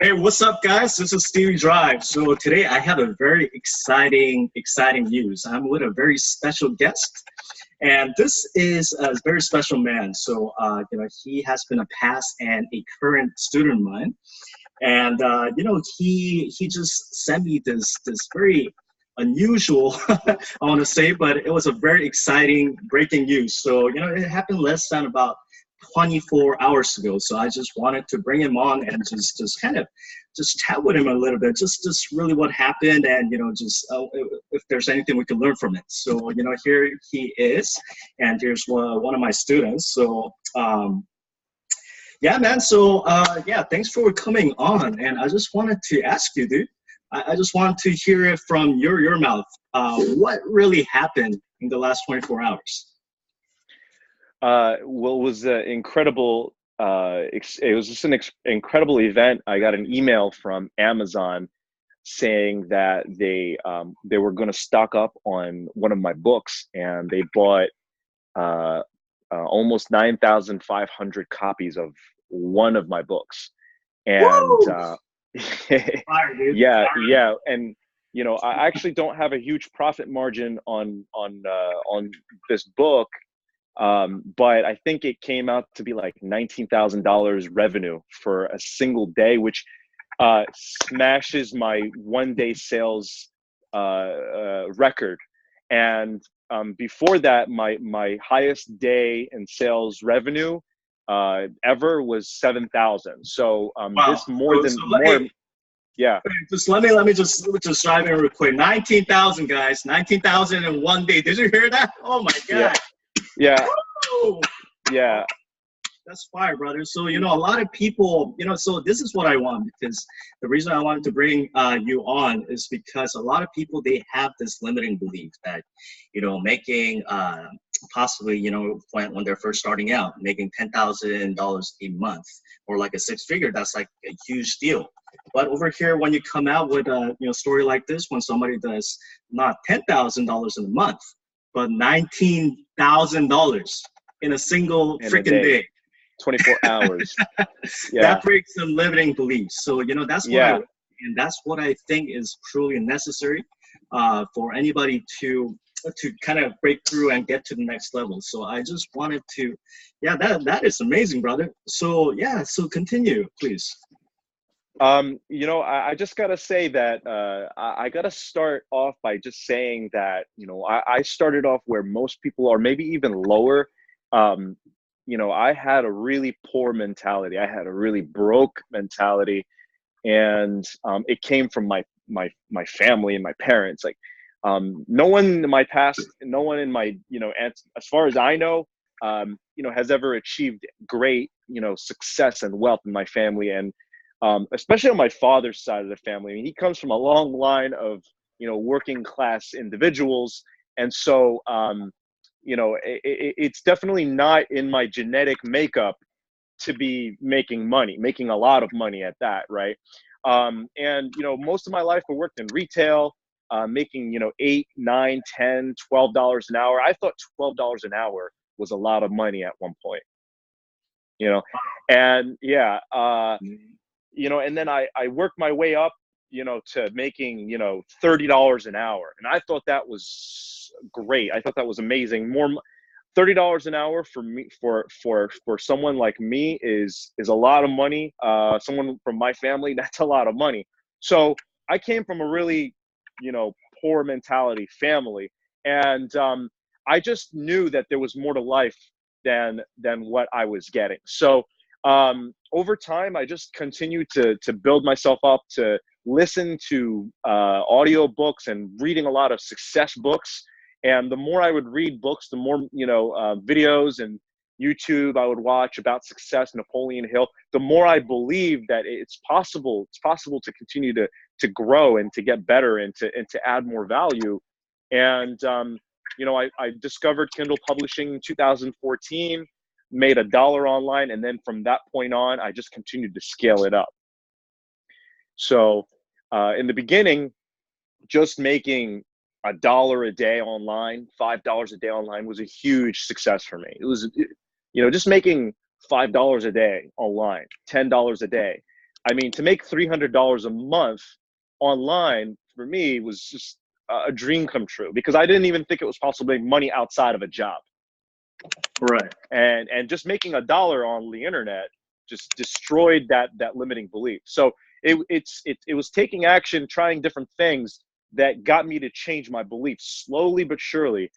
Hey, what's up, guys? This is Stevie Drive. So today I have a very exciting news. I'm with a very special guest, and this is a very special man. So, he has been a past and a current student of mine, and he just sent me this very unusual, I want to say, but it was a very exciting breaking news. So, it happened less than about 24 hours ago. So I just wanted to bring him on and just kind of just chat with him a little bit, just really what happened, and just if there's anything we can learn from it. So here he is, and here's one of my students. So yeah, man. So yeah, thanks for coming on. And I just wanted to ask you, dude. I just wanted to hear it from your mouth. What really happened in the last 24 hours? Well, it was incredible. It was just an incredible event. I got an email from Amazon saying that they were going to stock up on one of my books, and they bought almost 9,500 copies of one of my books. And Woo! Fire, dude. yeah, Fire. yeah, and I actually don't have a huge profit margin on this book. But I think it came out to be like $19,000 revenue for a single day, which smashes my one-day sales record. And before that, my highest day in sales revenue ever was 7,000. So Wow. this more So, than so more. Yeah. Just let me just dive in real quick. 19,000, guys. 19,000 in one day. Did you hear that? Oh my God. Yeah. Woo! Yeah. That's fire, brother. So, a lot of people, so this is what I want, because the reason I wanted to bring you on is because a lot of people, they have this limiting belief that, making possibly, when they're first starting out, making $10,000 a month or like a six figure, that's like a huge deal. But over here, when you come out with a story like this, when somebody does not $10,000 in a month, but $19,000 in a single freaking day. 24 hours. Yeah. That breaks some limiting beliefs. So, that's what and that's what I think is truly necessary for anybody to kind of break through and get to the next level. So I just wanted to, that is amazing, brother. So yeah, so continue, please. I just gotta say that I gotta start off by just saying that, I started off where most people are, maybe even lower. I had a really poor mentality. I had a really broke mentality, and it came from my family and my parents. Like, no one in my past, no one in my, as far as I know, has ever achieved great, success and wealth in my family. And especially on my father's side of the family. I mean, he comes from a long line of, working class individuals. And so, it's definitely not in my genetic makeup to be making money, making a lot of money at that, right? And, most of my life I worked in retail, making, 8, 9, 10, $12 an hour. I thought $12 an hour was a lot of money at one point, and yeah, and then I worked my way up, to making, $30 an hour. And I thought that was great. I thought that was amazing. $30 an hour for me, for someone like me is a lot of money. Someone from my family, that's a lot of money. So I came from a really, poor mentality family. And I just knew that there was more to life than what I was getting. So over time, I just continued to build myself up, to listen to audio books and reading a lot of success books. And the more I would read books, the more, videos and YouTube I would watch about success, Napoleon Hill, the more I believed that it's possible to continue to grow and to get better and to add more value. And, I discovered Kindle publishing in 2014, made $1 online. And then from that point on, I just continued to scale it up. So in the beginning, just making $1 a day online, $5 a day online was a huge success for me. It was, just making $5 a day online, $10 a day I mean, to make $300 a month online for me was just a dream come true, because I didn't even think it was possible to make money outside of a job. Right. And just making $1 on the internet just destroyed that limiting belief. So it was taking action, trying different things that got me to change my beliefs slowly but surely.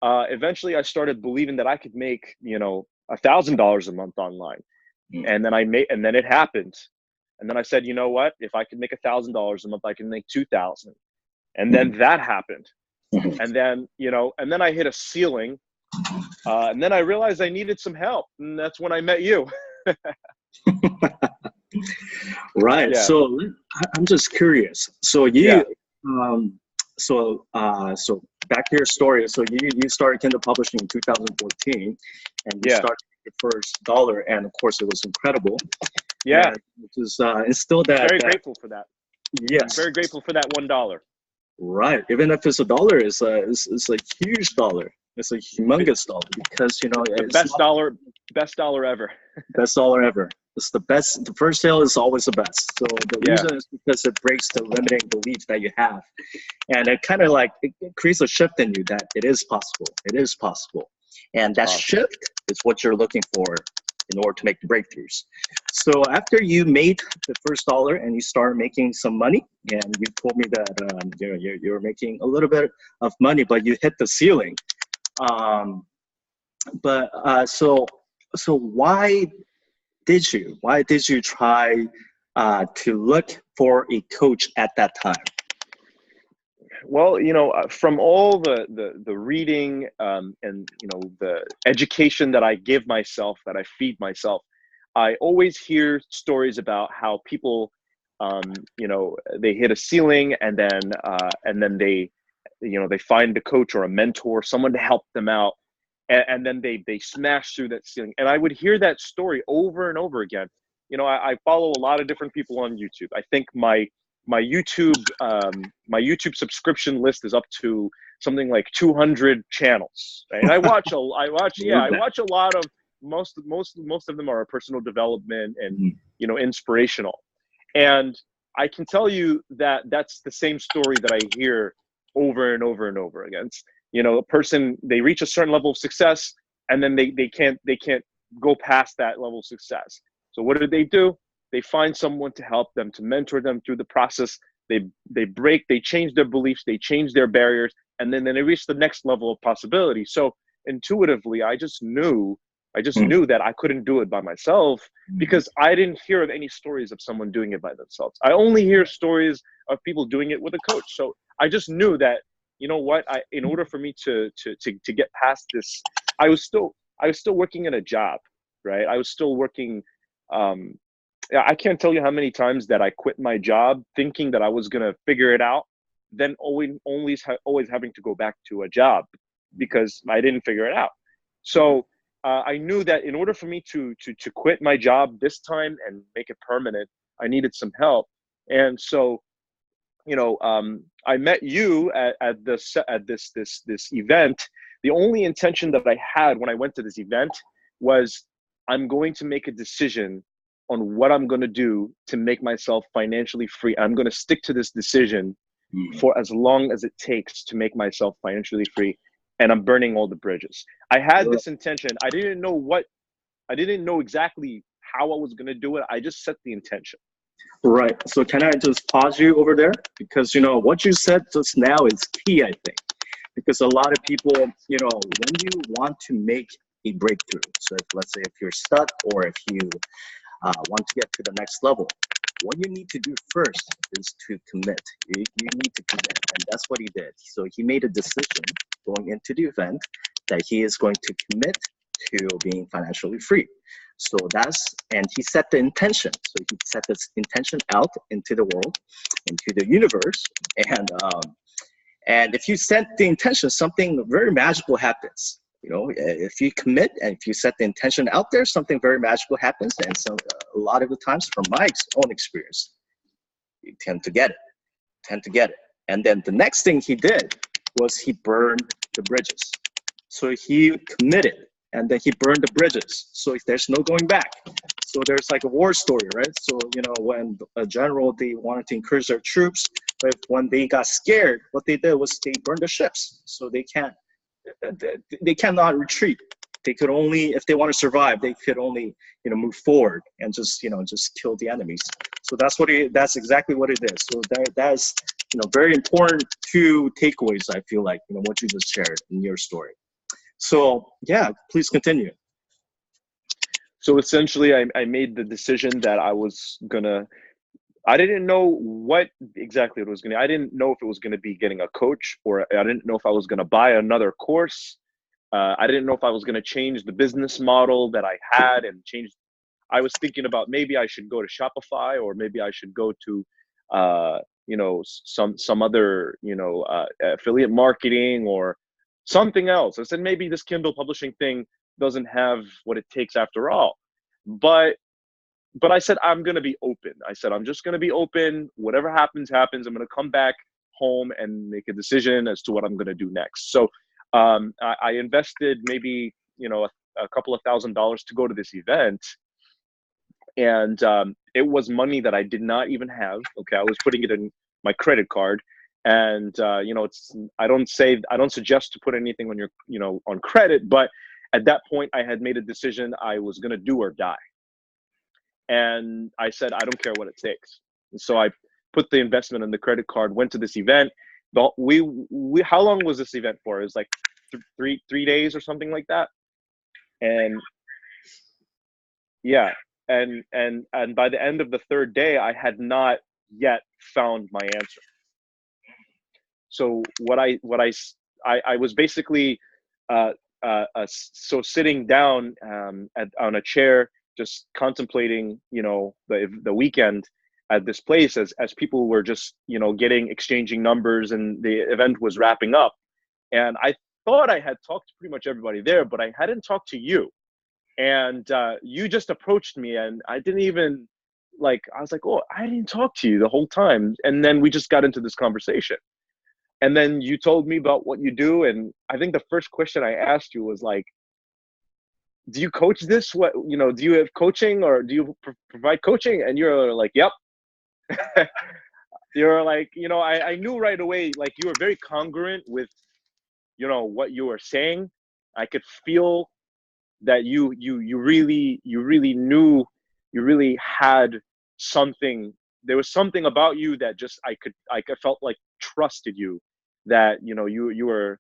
Eventually, I started believing that I could make, you know, $1,000 a month online, and then it happened. And then I said, you know what? If I could make $1,000 a month, I can make 2,000. And then that happened. And then, you know, and then I hit a ceiling. And then I realized I needed some help. And that's when I met you. Right. Yeah. So I'm just curious. So Yeah. so back to your story. So you started Kindle publishing in 2014, and you Yeah. started your first dollar, and of course it was incredible. Yeah. And it was instilled that. Very grateful for that. Yes. I'm very grateful for that $1. Right. Even if it's a dollar, it's a huge dollar. It's a humongous dollar, because you know The it's best dollar ever. best dollar ever. It's the best. The first sale is always the best. So the Yeah. reason is because it breaks the limiting belief that you have, and it kind of like it creates a shift in you that it is possible. It is possible, and that shift is what you're looking for in order to make the breakthroughs. So after you made the first dollar and you started making some money, and you told me that you're making a little bit of money, but you hit the ceiling. So why did you try to look for a coach at that time? Well, you know, from all the reading and, you know, the education that I give myself, that I feed myself, I always hear stories about how people, you know, they hit a ceiling, and then they, you know, they find a coach or a mentor, someone to help them out, and then they smash through that ceiling. And I would hear that story over and over again. You know, I follow a lot of different people on YouTube. I think my YouTube subscription list is up to something like 200 channels. Right? And I watch a lot of, most of them are personal development and, you know, inspirational. And I can tell you that that's the same story that I hear over and over and over again. It's, you know, a person, they reach a certain level of success, and then they can't go past that level of success. So what do? They find someone to help them, to mentor them through the process. They change their beliefs, they change their barriers, and then they reach the next level of possibility. So intuitively, I just knew that I couldn't do it by myself, because I didn't hear of any stories of someone doing it by themselves. I only hear stories of people doing it with a coach. So I just knew that, you know what, in order for me to get past this, I was still working in a job, right? I was still working. I can't tell you how many times that I quit my job thinking that I was gonna figure it out, then always having to go back to a job because I didn't figure it out. So I knew that in order for me to quit my job this time and make it permanent, I needed some help. And so, you know, I met you at this event. The only intention that I had when I went to this event was, I'm going to make a decision on what I'm going to do to make myself financially free. I'm going to stick to this decision for as long as it takes to make myself financially free. And I'm burning all the bridges. I had this intention. I didn't know exactly how I was going to do it. I just set the intention. Right. So can I just pause you over there? Because, you know, what you said just now is key, I think. Because a lot of people, you know, when you want to make a breakthrough, so let's say if you're stuck, or if you want to get to the next level, what you need to do first is to commit. You need to commit, and that's what he did. So he made a decision going into the event that he is going to commit to being financially free. So and he set the intention. So he set this intention out into the world, into the universe, and if you set the intention, something very magical happens. You know, if you commit and if you set the intention out there, something very magical happens. And so a lot of the times, from my own experience, you tend to get it. And then the next thing he did was he burned the bridges. So he committed, and then he burned the bridges. So there's no going back. So there's like a war story, right? So, when a general, they wanted to encourage their troops, but when they got scared, what they did was they burned the ships. So they cannot retreat. They could only, if they want to survive, they could only, move forward and just kill the enemies. So that's exactly what it is. So that's, very important two takeaways, I feel like, what you just shared in your story. So yeah, please continue. So essentially, I made the decision that I didn't know what exactly it was I didn't know if it was gonna be getting a coach, or I didn't know if I was gonna buy another course. I didn't know if I was gonna change the business model that I had and change. I was thinking about maybe I should go to Shopify, or maybe I should go to, some other, affiliate marketing or something else. I said maybe this Kindle publishing thing doesn't have what it takes after all. But I said, I'm going to be open. I said, I'm just going to be open. Whatever happens, happens. I'm going to come back home and make a decision as to what I'm going to do next. So I invested maybe, a couple of $1,000s to go to this event. And it was money that I did not even have. Okay. I was putting it in my credit card. And, I don't suggest to put anything on on credit, but at that point I had made a decision I was going to do or die. And I said, I don't care what it takes. And so I put the investment on the credit card, went to this event. But how long was this event for? It was like three days or something like that. And yeah. And by the end of the third day, I had not yet found my answer. So I was basically, so sitting down on a chair, just contemplating, the weekend at this place as people were just, exchanging numbers, and the event was wrapping up. And I thought I had talked to pretty much everybody there, but I hadn't talked to you. And you just approached me, and I didn't even I was like, oh, I didn't talk to you the whole time. And then we just got into this conversation. And then you told me about what you do. And I think the first question I asked you was like, do you coach this? What, do you have coaching, or do you provide coaching? And you're like, yep. You're like, I knew right away, like, you were very congruent with, what you were saying. I could feel that you really knew, you really had something. There was something about you that just, I felt like trusted you, that, you were,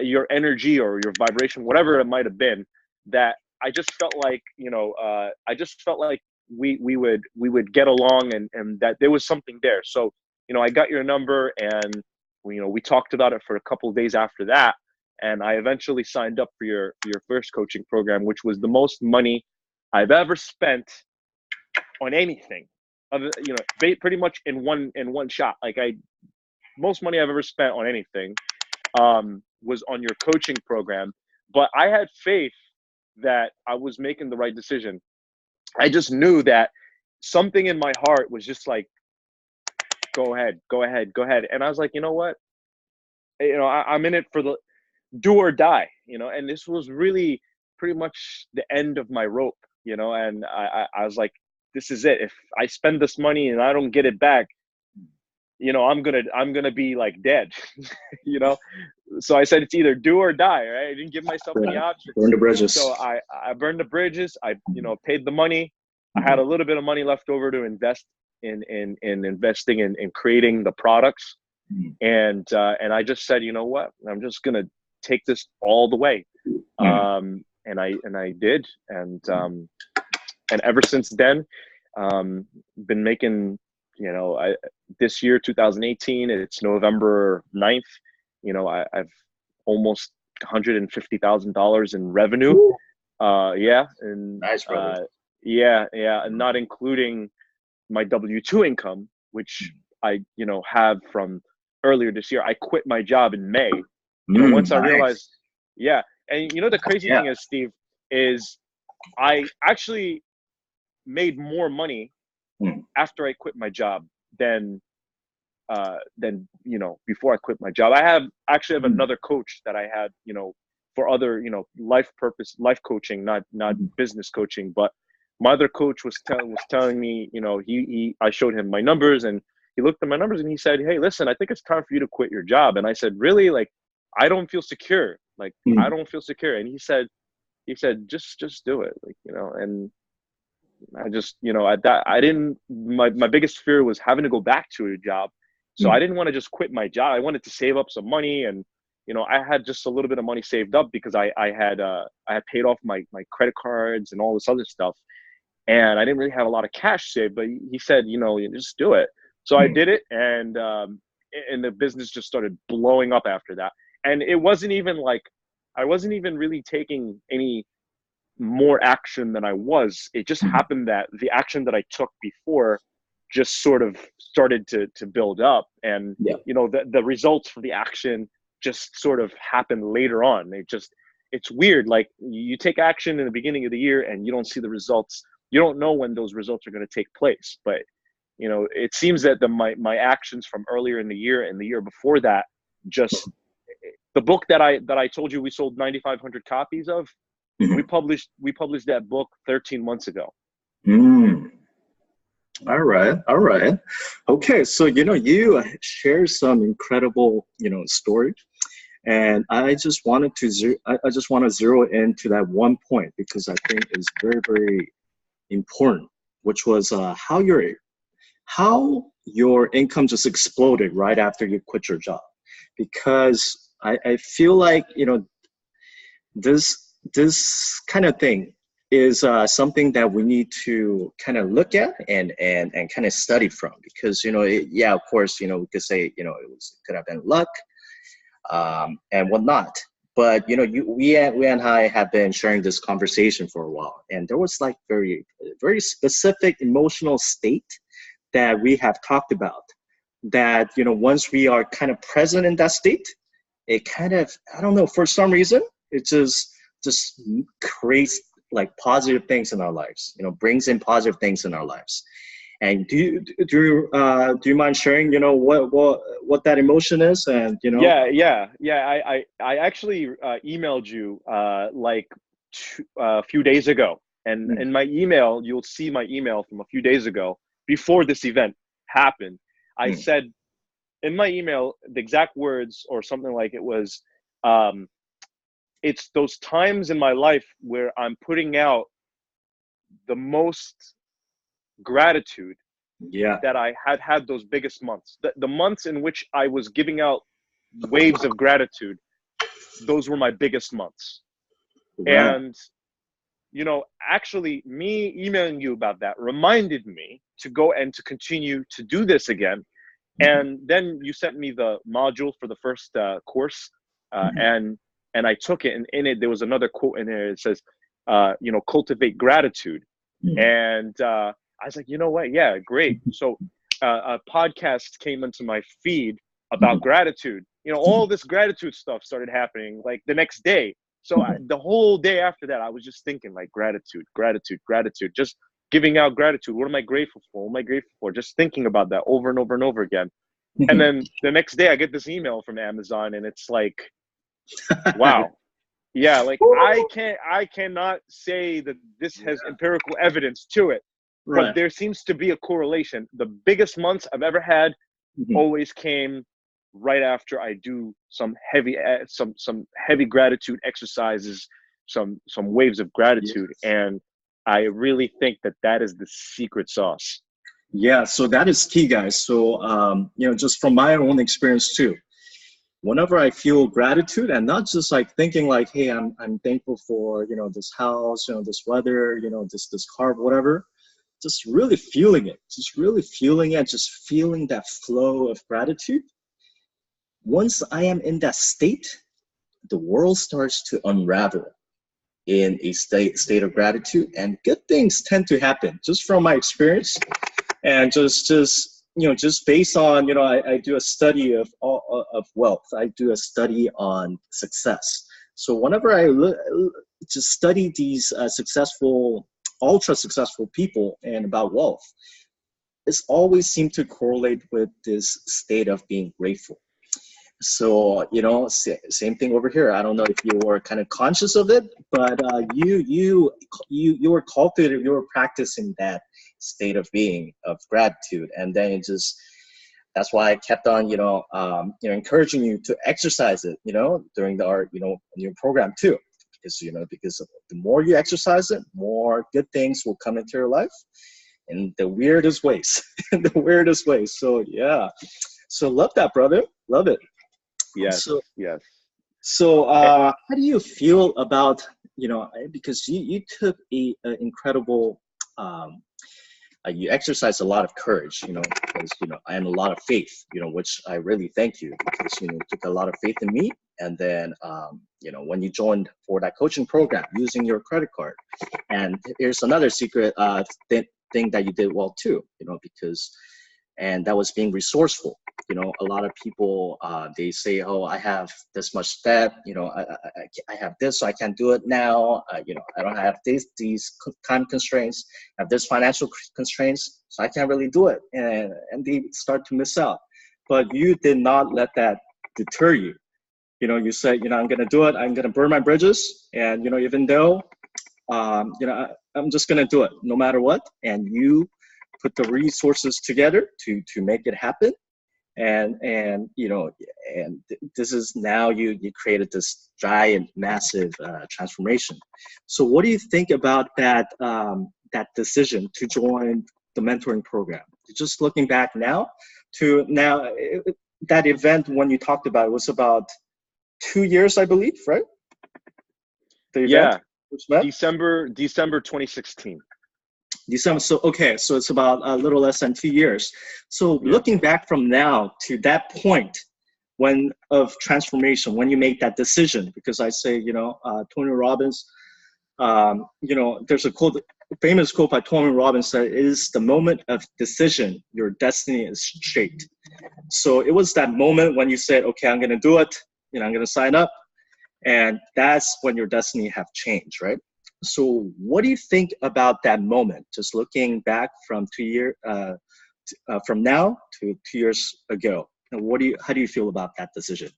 your energy or your vibration, whatever it might have been, that I just felt like, we would get along, and that there was something there. So, I got your number, and we talked about it for a couple of days after that. And I eventually signed up for your first coaching program, which was the most money I've ever spent on anything, pretty much in one shot. Like, most money I've ever spent on anything was on your coaching program. But I had faith that I was making the right decision. I just knew that something in my heart was just like, go ahead. And I was like, you know what? I'm in it for the do or die, and this was really pretty much the end of my rope, and I was like, this is it. If I spend this money and I don't get it back, I'm gonna be like dead. So I said, it's either do or die, right? I didn't give myself any options. Burn the bridges. So I burned the bridges. I paid the money. I had a little bit of money left over to invest in investing in creating the products. And I just said, you know what, I'm just gonna take this all the way. And I did. And ever since then, been making, this year, 2018, it's November 9th. I've almost $150,000 in revenue. Yeah. And nice, brother. Yeah. And not including my W-2 income, which I, have from earlier this year. I quit my job in May. Once I realized, yeah. And the crazy thing is, Steve, is I actually made more money after I quit my job than before I quit my job. I have another coach that I had, for other, life coaching, not business coaching. But my other coach was telling me, you know, I showed him my numbers, and he looked at my numbers and he said, "Hey, listen, I think it's time for you to quit your job." And I said, "Really? Like, I don't feel secure. Like, I Mm. don't feel secure." And he said, just do it. Like, you know, and I just, you know, at that, I didn't, my biggest fear was having to go back to a job. So I Mm. didn't want to just quit my job. I wanted to save up some money, and, you know, I had just a little bit of money saved up because I had paid off my credit cards and all this other stuff. And I didn't really have a lot of cash saved, but he said, you know, just do it. So I Mm. did it. And the business just started blowing up after that. And it wasn't even like, I wasn't even really taking any more action than I was. It just Mm. happened that the action that I took before just sort of started to build up. And, Yeah. you know, the results for the action just sort of happened later on. It's weird. Like, you take action in the beginning of the year and you don't see the results. You don't know when those results are going to take place. But, you know, it seems that my actions from earlier in the year and the year before that, just the book that I told you we sold 9,500 copies of, we Mhm. published that book 13 months ago. Mm. All right, all right. Okay, so you share some incredible story, and I just wanted to I just want to zero into that one point because I think is very very important, which was how your income just exploded right after you quit your job, because I feel like this kind of thing is something that we need to kind of look at and kind of study from, because yeah, of course, we could say it could have been luck and whatnot, but we and I have been sharing this conversation for a while, and there was like very very specific emotional state that we have talked about, that once we are kind of present in that state, it kind of, I don't know, for some reason it just creates like positive things in our lives, brings in positive things in our lives. And do you mind sharing what that emotion is, and Yeah. I actually emailed you like a few days ago, and Mm. in my email, you'll see my email from a few days ago before this event happened. I Mm. said in my email the exact words, or something like it was, um, it's those times in my life where I'm putting out the most gratitude, Yeah. that I had those biggest months. The months in which I was giving out waves of gratitude, those were my biggest months. Right. And, actually, me emailing you about that reminded me to go and to continue to do this again. Mhm. And then you sent me the module for the first course, Mhm. and I took it, and in it there was another quote in there. It says, cultivate gratitude. Mhm. And I was like, you know what? Yeah, great. So a podcast came into my feed about Mhm. gratitude. All this gratitude stuff started happening like the next day. So Mhm. the whole day after that, I was just thinking like gratitude, gratitude, gratitude, just giving out gratitude. What am I grateful for? What am I grateful for? Just thinking about that over and over and over again. And Mhm. then the next day, I get this email from Amazon, and it's like, wow. Yeah, like I cannot say that this has Yeah. empirical evidence to it, but Right. there seems to be a correlation. The biggest months I've ever had Mhm. always came right after I do some heavy gratitude exercises, some waves of gratitude, Yes. and I really think that is the secret sauce. Yeah, so that is key, guys. So, just from my own experience too, whenever I feel gratitude, and not just like thinking like, hey, I'm thankful for, this house, this weather, this car, whatever, just really feeling it, just feeling that flow of gratitude. Once I am in that state, the world starts to unravel in a state of gratitude, and good things tend to happen, just from my experience. And just based on I do a study of wealth. I do a study on success. So whenever just study these successful, ultra successful people and about wealth, it's always seemed to correlate with this state of being grateful. So, same thing over here. I don't know if you were kind of conscious of it, but you were cultivating, you were practicing that state of being, of gratitude, and then it just, that's why I kept on, encouraging you to exercise it, during the art, in your program too, because the more you exercise it, more good things will come into your life in the weirdest ways, in the weirdest ways. So yeah, so love that, brother, love it. Yes, So, yes. Eh, how do you feel about, because you took a incredible, you exercise a lot of courage, because, and a lot of faith, which I really thank you, because, you took a lot of faith in me. And then, when you joined for that coaching program using your credit card. And here's another secret thing that you did well too, because, and that was being resourceful. A lot of people, they say, oh, I have this much debt, I have this, so I can't do it now. I don't have these time constraints, I have this financial constraints, so I can't really do it. And they start to miss out. But you did not let that deter you. You said, I'm going to do it. I'm going to burn my bridges. And, even though, I'm just going to do it no matter what. And you put the resources together to make it happen. And this is now you created this giant, massive transformation. So what do you think about that decision to join the mentoring program? Just looking back now to now, that event when you talked about it was about 2 years, I believe, right? The event, yeah, which met December 2016. December. So okay, so it's about a little less than 2 years. So Yeah. looking back from now to that point when of transformation, when you make that decision, because I say, Tony Robbins, there's a quote, a famous quote by Tony Robbins that it is the moment of decision your destiny is shaped. So it was that moment when you said, okay, I'm going to do it, I'm going to sign up, and that's when your destiny have changed, right? So what do you think about that moment, just looking back from from now to 2 years ago? And how do you feel about that decision?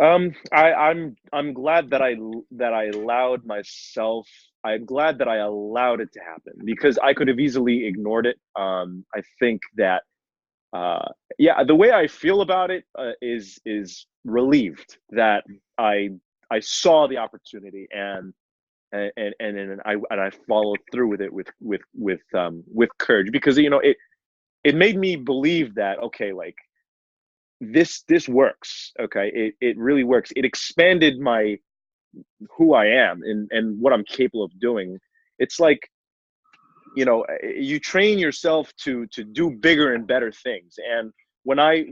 I'm glad that I allowed myself. I'm glad that I allowed it to happen because I could have easily ignored it. I think that uh, yeah, the way I feel about it is relieved that I I saw the opportunity and I followed through with it with courage because it made me believe that okay, like this works. Okay, it really works. It expanded my who I am and what I'm capable of doing. It's like you train yourself to do bigger and better things. And when I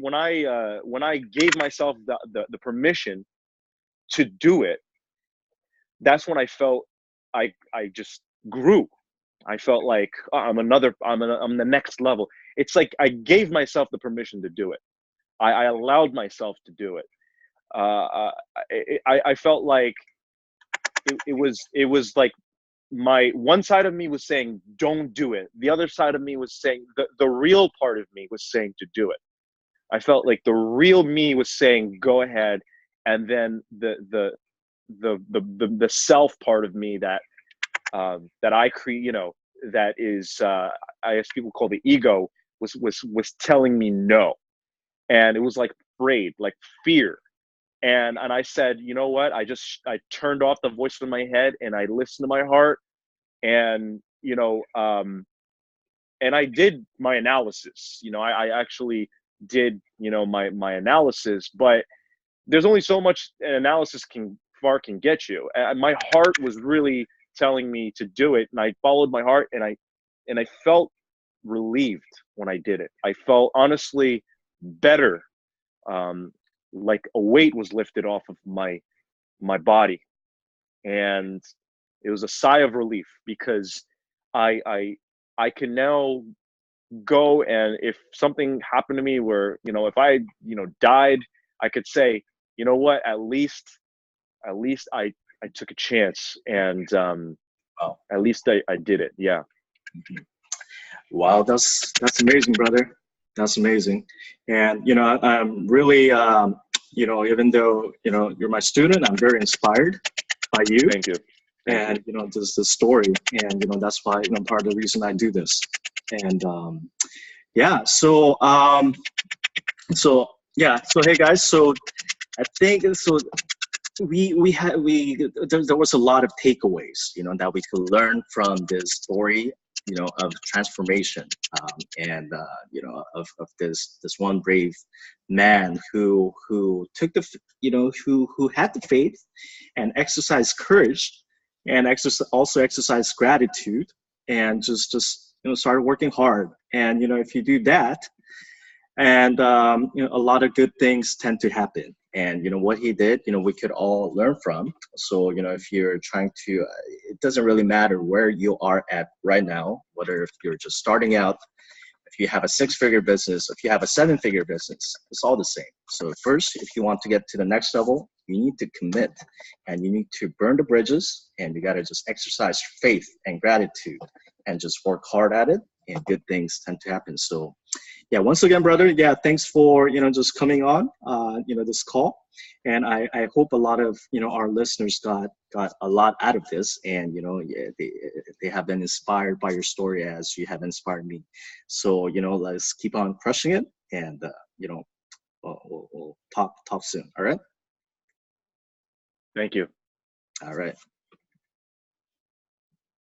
gave myself the permission to do it, that's when I felt I just grew. I felt like oh, I'm the next level. It's like I gave myself the permission to do it. I allowed myself to do it. I felt like it was like my one side of me was saying don't do it, the other side of me was saying the real part of me was saying to do it. I felt like the real me was saying go ahead, and then the self part of me that I create, that is I guess people call the ego, was telling me no. And it was like afraid, like fear. And I said, you know what, I turned off the voice in my head and I listened to my heart. And and I did my analysis. I actually did my analysis, but there's only so much an analysis can get you. My heart was really telling me to do it, and I followed my heart, and I felt relieved when I did it. I felt honestly better, like a weight was lifted off of my body, and it was a sigh of relief because I I I can now go, and if something happened to me where if I died, I could say, you know what, at least I took a chance, and Wow, at least I did it. Yeah. wow, that's amazing, brother. That's amazing. And, I'm really, even though, you're my student, I'm very inspired by you Thank you. Thank you. and, this story. And, that's why, part of the reason I do this. And, yeah, so hey guys, so I think so there was a lot of takeaways that we could learn from this story of transformation, and of this one brave man who took who had the faith and exercised courage and also exercised gratitude and just started working hard. And if you do that, and a lot of good things tend to happen. And what he did, we could all learn from. So if you're trying to, it doesn't really matter where you are at right now, whether if you're just starting out, if you have a 6-figure business, if you have a 7-figure business, it's all the same. So first, if you want to get to the next level, you need to commit and you need to burn the bridges, and you got to just exercise faith and gratitude and just work hard at it, and good things tend to happen. So yeah, once again, brother, yeah, thanks for just coming on this call. And I hope a lot of our listeners got a lot out of this, and yeah, they have been inspired by your story as you have inspired me. So let's keep on crushing it, and we'll talk soon. All right. Thank you. All right.